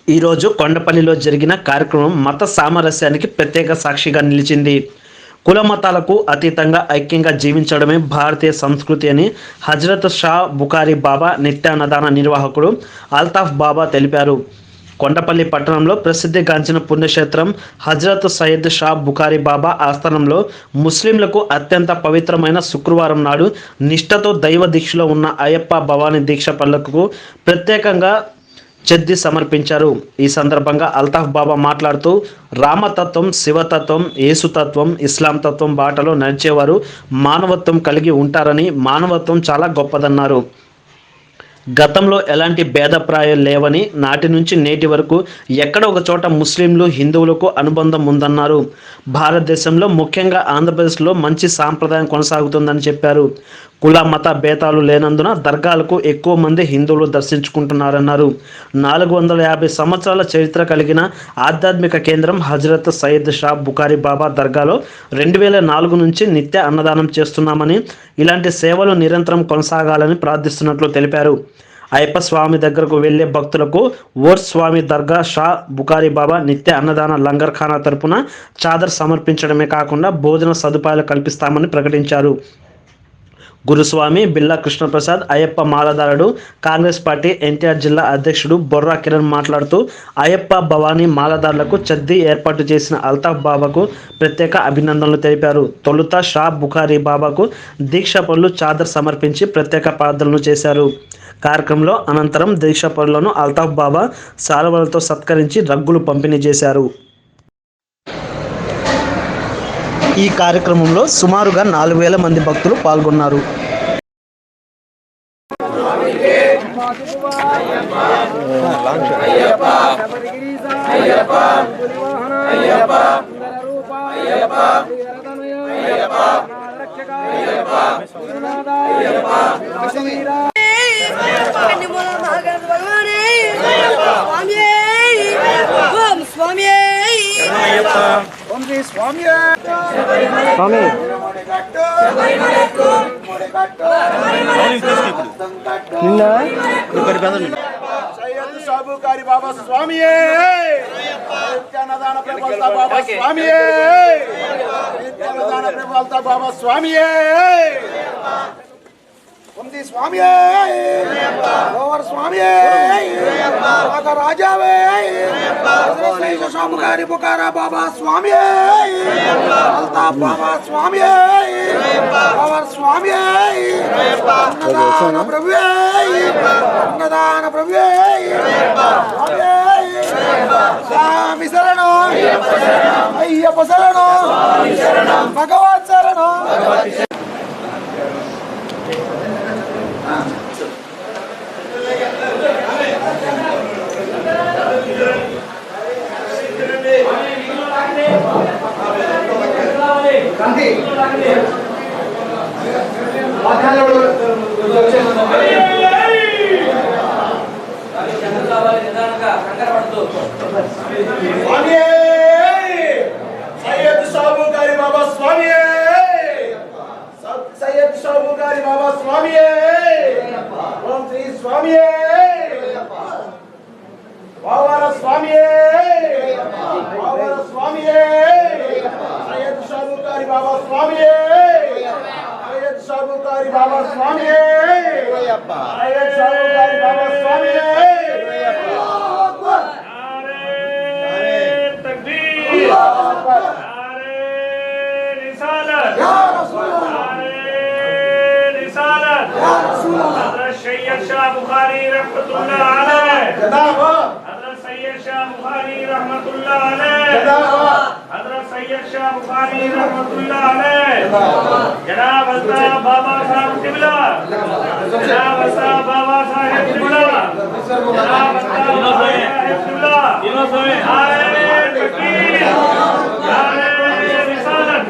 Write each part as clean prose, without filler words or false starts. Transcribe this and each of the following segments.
ఈరోజు కొండపల్లిలో జరిగిన కార్యక్రమం మత సామరస్యానికి ప్రత్యేక సాక్షిగా నిలిచింది. కుల మతాలకు అతీతంగా ఐక్యంగా జీవించడమే భారతీయ సంస్కృతి అని హజరత్ షా బుఖారీ బాబా నిత్యాన్నదాన నిర్వాహకుడు అల్తాఫ్ బాబా తెలిపారు. కొండపల్లి పట్టణంలో ప్రసిద్ధిగాంచిన పుణ్యక్షేత్రం హజరత్ సయ్యద్ షా బుఖారీ బాబా ఆస్థానంలో ముస్లింలకు అత్యంత పవిత్రమైన శుక్రవారం నాడు నిష్ఠతో దైవ దీక్షలో ఉన్న అయ్యప్ప భవానీ దీక్ష పల్లకుకు ప్రత్యేకంగా చెద్ది సమర్పించారు. ఈ సందర్భంగా అల్తాఫ్ బాబా మాట్లాడుతూ రామతత్వం, శివతత్వం, యేసుతత్వం, ఇస్లాం తత్వం బాటలో నడిచేవారు మానవత్వం కలిగి ఉంటారని, మానవత్వం చాలా గొప్పదన్నారు. గతంలో ఎలాంటి భేదప్రాయాలు లేవని, నాటి నుంచి నేటి వరకు ఎక్కడ ఒక చోట ముస్లింలు హిందువులకు అనుబంధం ఉందన్నారు. భారతదేశంలో ముఖ్యంగా ఆంధ్రప్రదేశ్లో మంచి సాంప్రదాయం కొనసాగుతుందని చెప్పారు. కుల మత భేదాలు లేనందున దర్గాలకు ఎక్కువ మంది హిందువులు దర్శించుకుంటున్నారన్నారు. 450 సంవత్సరాల చరిత్ర కలిగిన ఆధ్యాత్మిక కేంద్రం హజరత్ సయ్యద్ షా బుఖారీ బాబా దర్గాలో 2004 నుంచి నిత్య అన్నదానం చేస్తున్నామని, ఇలాంటి సేవలు నిరంతరం కొనసాగాలని ప్రార్థిస్తున్నట్లు తెలిపారు. అయ్యప్ప స్వామి దగ్గరకు వెళ్లే భక్తులకు ఓర్ స్వామి దర్గా షా బుఖారీ బాబా నిత్య అన్నదాన లంగర్ ఖానా తరపున చాదర్ సమర్పించడమే కాకుండా భోజన సదుపాయాలు కల్పిస్తామని ప్రకటించారు. గురుస్వామి బిల్లా కృష్ణప్రసాద్, అయ్యప్ప మాలదారుడు, కాంగ్రెస్ పార్టీ ఎన్టీఆర్ జిల్లా అధ్యక్షుడు బొర్రా కిరణ్ మాట్లాడుతూ అయ్యప్ప భవానీ మాలదారులకు చద్ది ఏర్పాటు చేసిన అల్తాఫ్ బాబాకు ప్రత్యేక అభినందనలు తెలిపారు. తొలుత షా బుఖారీ బాబాకు దీక్ష పనులు చాదర్ సమర్పించి ప్రత్యేక ప్రార్థనలు చేశారు. కార్యక్రమంలో అనంతరం దీక్ష పనులను అల్తాఫ్ బాబా శాలువాలతో సత్కరించి రగ్గులు పంపిణీ చేశారు. ఈ కార్యక్రమంలో సుమారుగా 4000 మంది భక్తులు పాల్గొన్నారు. స్వామి సయ్యద్ షా బుఖారీ బాబా స్వామి నిత్యాన్నదాన ప్రభుల్తా బాబా స్వామి నిత్యాన్నదాన ప్రభుల్తా బాబా స్వామి వంది స్వామి ఓవర్ స్వామి రాజావే షా బుఖారీ బుఖారా బాబా స్వామి అల్తాఫ్ బాబా స్వామి ఓవర్ స్వామి అన్నదాన ప్రభువే అన్నదాన ప్రభువే స్వామి శరణం అయ్యప్ప శరణం భగవత్ శరణం. సయ్యద్ షా బుఖారీ బాబా స్వామి సయ్యద్ షా బుఖారీ బాబా స్వామి ఓం శ్రీ స్వామి వావర స్వామి వావర స్వామి సయ్యద్ షా బుఖారీ బాబా స్వామి సయ్యద్ షా బుఖారీ బాబా స్వామి సయ్యద్ షా బుఖారీ బాబా స్వామి. सैयद शाह बुखारी रहमतुल्लाह अलैह जिंदाबाद. हजरत सैयद शाह बुखारी रहमतुल्लाह अलैह जिंदाबाद. हजरत सैयद शाह बुखारी रहमतुल्लाह अलैह जिंदाबाद. जनाब अल्ताफ बाबा साहब किबला, जनाब अल्ताफ बाबा साहब किबला, जनाब अल्ताफ बाबा साहब किबला, नारे तकबीर, नारे रिसालत.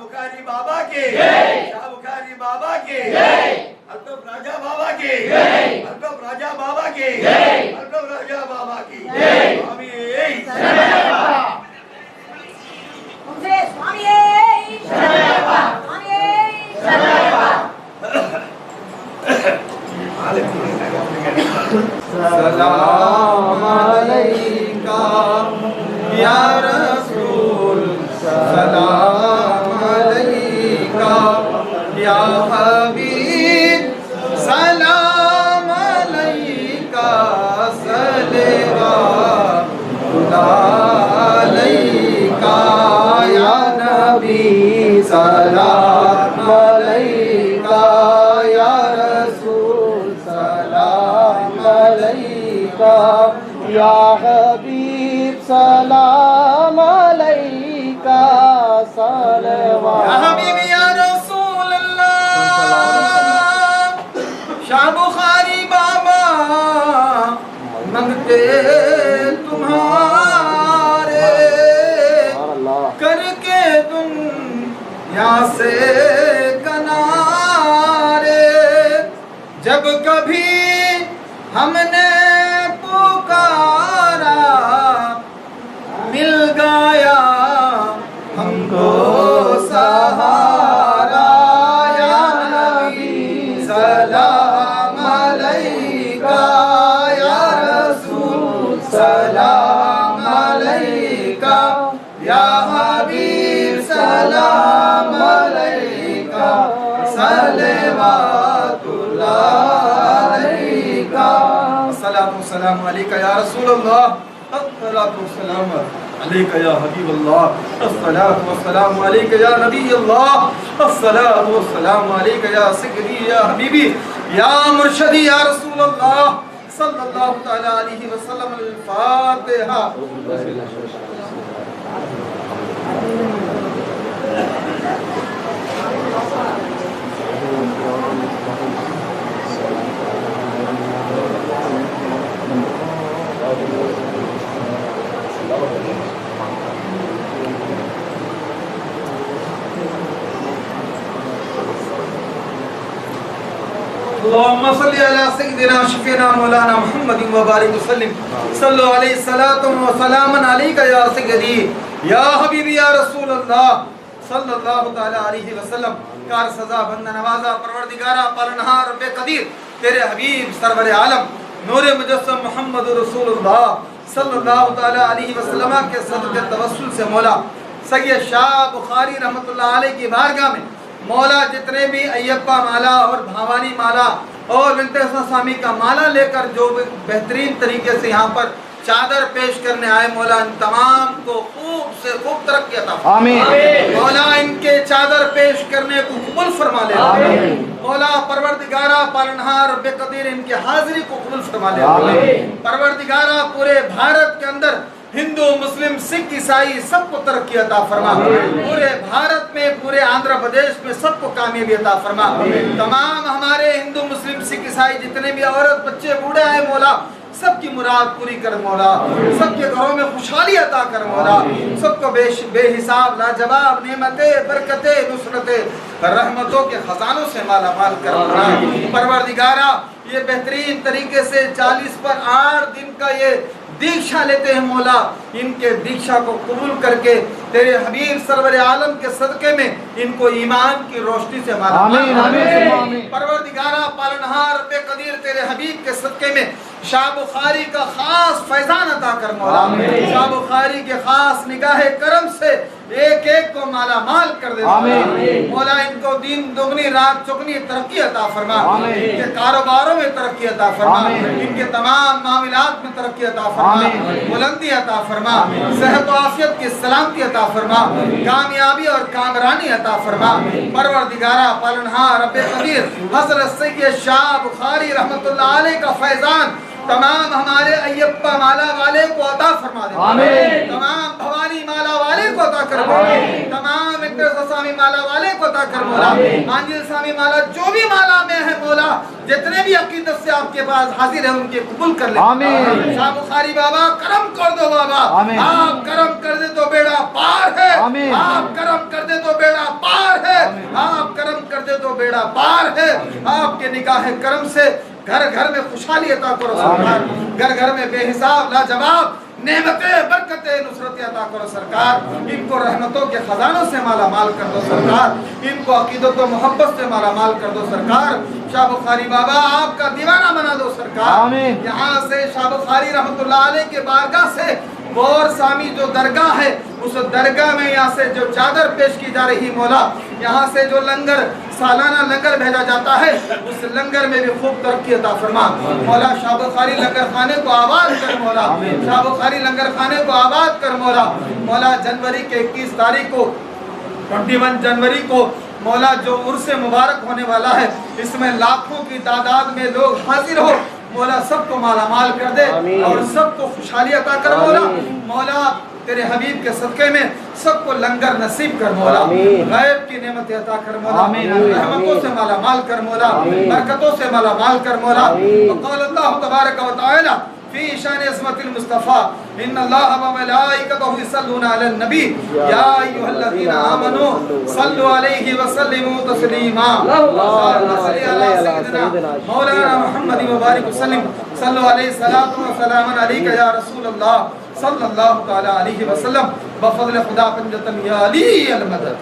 बुखारी बाबा के बुखारी बाबा के अल्ताफ राजा बाबा के अल्ताफ राजा बाबा के अल्ताफ राजा बाबा की स्वामी सलाम अलैका या रसूल सलाम अलैका या हबीब सलाम अलैका सल्लल्लाहु अलैका या नबी सलाम अलैका या रसूल सलाम अलैका या हबीब सलाम अलैका सल्लल्लाहु या हबीब या रसूल अल्लाह शाह बुखारी बाबा मंगते तुम्हारे करके दुनिया से किनारे जब कभी हमने पुकारा मिल गया हमको सहारा या नबी सलाम अलैका या रसूल सलाम अलैका या हबीब सलाम अलैका सल्लल्लाहु अलैका अस्सलामु अलैका या रसूल अल्लाह अस्सलातु वस्सलामु अलैका या हबीब अल्लाह अस्सलातु वस्सलामु अलैका या नबी अल्लाह अस्सलातु वस्सलामु अलैका या सय्यदी या हबीबी या मुर्शदी या रसूल अल्लाह सल्लल्लाहु तआला अलैहि वसल्लम अल-फातिहा اللهم صل على سيدنا شفينا مولانا محمد وبارك وسلم صلوا عليه الصلاة والسلام عليك يا سيدي या हबीबी या रसूल अल्लाह सल्लल्लाहु तआला अलैहि वसल्लम कार सजा बंदा नवाजा परवरदिगारा पालनहार रब्बे कदीर तेरे हबीब सरवर आलम नूर मुजस्सम मोहम्मद रसूलुल्लाह सल्लल्लाहु तआला अलैहि वसल्लम के सदक़े तवस्सुल से मौला सैयद शाह बुखारी रहमतुल्लाह अलैह की बारगाह में मौला जितने भी अय्यप्पा माला और भावानी माला और वेंकटेश्वर स्वामी का माला लेकर जो बेहतरीन तरीके से यहाँ पर चादर पेश करने आए मौला इन तमाम को खूब से खूब तरक्की अता आमीन मौला इनके चादर पेश करने को कबूल फरमा ले आमीन मौला परवरदिगारा पालनहार बेकदीर इनकी हाजिरी को कबूल फरमा ले आमीन परवरदिगारा पूरे भारत के अंदर हिंदू मुस्लिम सिख ईसाई सबको तरक्की अता फरमा पूरे भारत में पूरे आंध्र प्रदेश में सबको कामयाबी अता फरमा तमाम हमारे हिंदू मुस्लिम सिख ईसाई जितने भी औरत बच्चे बूढ़े आए मौला सबकी मुराद पूरी कर मौला सबके घरों में खुशहाली अता कर मौला सबको बेहिसाब लाजवाब नेमतें बरकतें नुसरतें रहमतों के खजानों से माला माल कर मौला परवरदिगारा ये बेहतरीन तरीके से 40 पर 8 दिन का ये दीक्षा लेते हैं मौला इनके दीक्षा को कबूल करके तेरे हबीब सरवर आलम के सदके में इनको ईमान की रोशनी से माला आमीन आमीन परवरदिगारा पालनहार बेकदीर तेरे हबीब के सदके में शाह बुखारी का खास फैजान अता कर मौला शाह बुखारी के खास निगाह करम से एक एक को माला माल कर दे मौला इनको दिन दुगनी रात चौगनी तरक्की अता फरमा इनके कारोबारों में तरक्की अता फरमा इनके तमाम मामलात में तरक्की अता फरमा बुलंदी अता फरमा सेहत व आफियत की सलामती अता फरमा कामयाबी और कामरानी अता फरमा परवरदिगारा पालनहार रब्बे कदीर हज़रत सैयद शाह बुखारी रहमतुल्लाह अलैह का फैजान तमाम हमारे अय्यप्पा माला वाले को अता फरमा दे तमाम भवानी माला वाले को अता कर तमाम वेंकटेश्वर स्वामी माला वाले को अता कर मौला आंजनेय स्वामी माला जो भी माला में है मौला जितने भी अकीदत से आपके पास हाजिर है उनके कबूल कर ले शाह बुखारी बाबा करम कर दो बाबा आप करम कर दे तो बेड़ा पार है आप करम कर दे तो बेड़ा पार है आप करम कर दे तो बेड़ा पार है आपके निगाह करम से घर घर में खुशहाली अता करो सरकार घर घर में बेहिसाब लाजवाब नेमतें बरकतें नुसरत अता करो सरकार, इनको रहमतों के खजानों से माला माल कर दो सरकार, इनको अकीदत व मोहब्बत से माला माल कर दो सरकार। शाह बुखारी बाबा आपका दीवाना बना दो सरकार। यहाँ से शाह बुखारी रहमतुल्लाह अलैह के बारगाह से गौर सामी जो दरगाह है, उस दरगाह में यहाँ से जो चादर पेश की जा रही मौला, यहाँ से जो लंगर सालाना लंगर भेजा जाता है, उस लंगर में भी खूब तरक्की अता फरमा मौला। शाह बुखारी लंगर खाने को आबाद कर मौला, शाह बुखारी लंगर खाने को आबाद कर मौला। मौला जनवरी के 21 तारीख को 21 जनवरी को मौला जो उर्स मुबारक होने वाला है, इसमें लाखों की तादाद में लोग हाजिर हो मौला, सबको माला माल कर दे और सबको खुशहाली अता कर मौला। मौला तेरे हबीब के सदक़े में सबको लंगर नसीब कर मौला, गैब की नेमतें अता कर मौला, रहमतों से माला माल कर मौला, बरकतों से माला माल कर मौला। वक़ाल अल्लाह तबारक व तआला फी शान इस्मतिल मुस्तफा इन्नल्लाह व मलाइकतहु यसल्लूना अलन नबी या अय्युहल्लज़ीना आमनू सल्लु अलैहि व सल्लिमू तस्लीमा। अल्लाहुम्मा सल्लि अला सय्यिदिना मौलाना मुहम्मद व बारिक वसल्लिम सल्लु अलैहि सलातु व सलामन अलैका या रसूल अल्लाह सल्लल्लाहु तआला अलैहि वसल्लम बफضل खुदा पंजतन या अली अल मदद।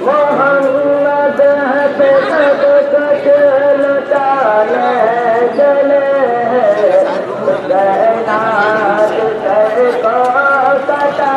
मोहम्मद पे सब कुछ लुटाने चले, कायनात सर को कटा।